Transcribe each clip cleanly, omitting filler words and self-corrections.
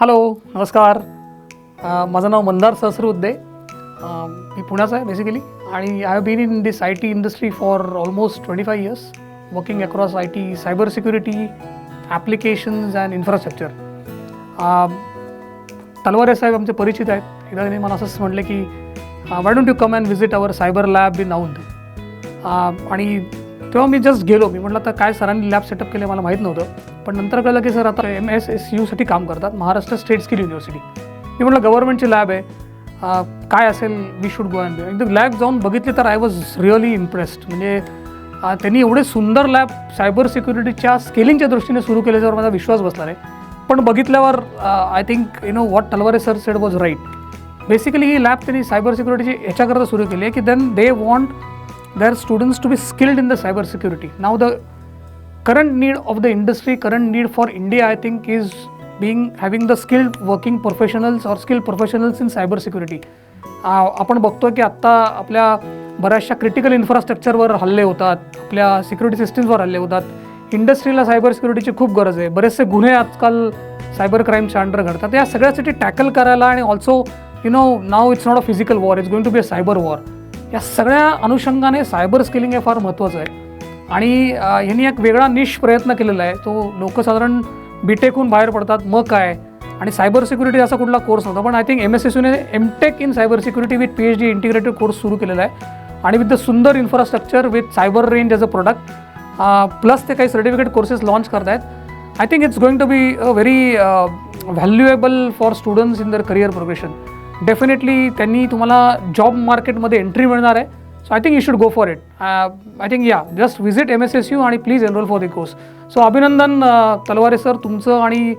Hello नमस्कार. माझं नाव मंदार सहस्रबुद्धे. मी पुण्याचा आहे बेसिकली आणि I have been in this IT industry for almost 25 years working across IT, cyber security, applications and infrastructure. Talware साहेब आमचे परिचित आहेत. एकदा त्यांनी मला असंच म्हटलं की why don't you come and visit our cyber lab in Aundh. आणि तेव्हा मी जस्ट गेलो. मी म्हटलं तर काय सरांनी लॅब सेटअप केले मला माहीत नव्हतं, पण नंतर कळलं की सर आता MSSU साठी काम करतात, महाराष्ट्र स्टेट स्किल युनिव्हर्सिटी. मी म्हटलं गव्हर्नमेंटची लॅब आहे, काय असेल, वी शुड गो अँड एकदा लॅब जाऊन बघितली तर आय वॉज रिअली इम्प्रेस्ड. म्हणजे त्यांनी एवढे सुंदर लॅब सायबर सिक्युरिटीच्या स्केलिंगच्या दृष्टीने सुरू केल्याच्यावर माझा विश्वास बसला नाही. पण बघितल्यावर I think what Talware sir said was right. Basically ही लॅब त्यांनी सायबर सिक्युरिटीची ह्याच्याकरता सुरू केली आहे की then they want their students to be skilled in the cyber security. Now the current need of the industry, current need for India, I think, is having the skilled working professionals or skilled professionals in cyber security. आपण बघतो की आत्ता आपल्या बऱ्याचशा critical इन्फ्रास्ट्रक्चरवर हल्ले होतात, आपल्या security सिस्टीम्सवर हल्ले होतात. इंडस्ट्रीला सायबर सिक्युरिटीची खूप गरज आहे. बरेचसे गुन्हे आजकाल सायबर क्राईमच्या अंडर घडतात. या सगळ्यासाठी टॅकल करायला आणि also now it's not a physical war, it's going to be a cyber war. या सगळ्या अनुषंगाने सायबर स्किलिंग हे फार महत्त्वाचं आहे. आणि यांनी एक वेगळा निश प्रयत्न केलेला आहे. तो लोक साधारण BTechहून बाहेर पडतात, मग काय, आणि सायबर सिक्युरिटी असा कुठला कोर्स नव्हता. पण आय थिंक MSSUने M.Tech in cyber security with PhD integrated course सुरू केलेला आहे. आणि विथ द सुंदर infrastructure with cyber range as a product plus ते काही सर्टिफिकेट कोर्सेस लॉन्च करत आहेत. I think it's going to be a very valuable for students in their career progression. Definitely त्यांनी तुम्हाला जॉब मार्केटमध्ये एंट्री मिळणार आहे. So I think you should go for it. I think just visit MSSU आणि please enrol for the course. So अभिनंदन Talware sir तुमचं आणि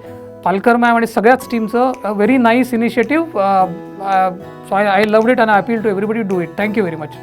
Palkar ma'am आणि सगळ्याच टीमचं. Very nice initiative. So I loved it and I appeal to everybody do it. Thank you very much.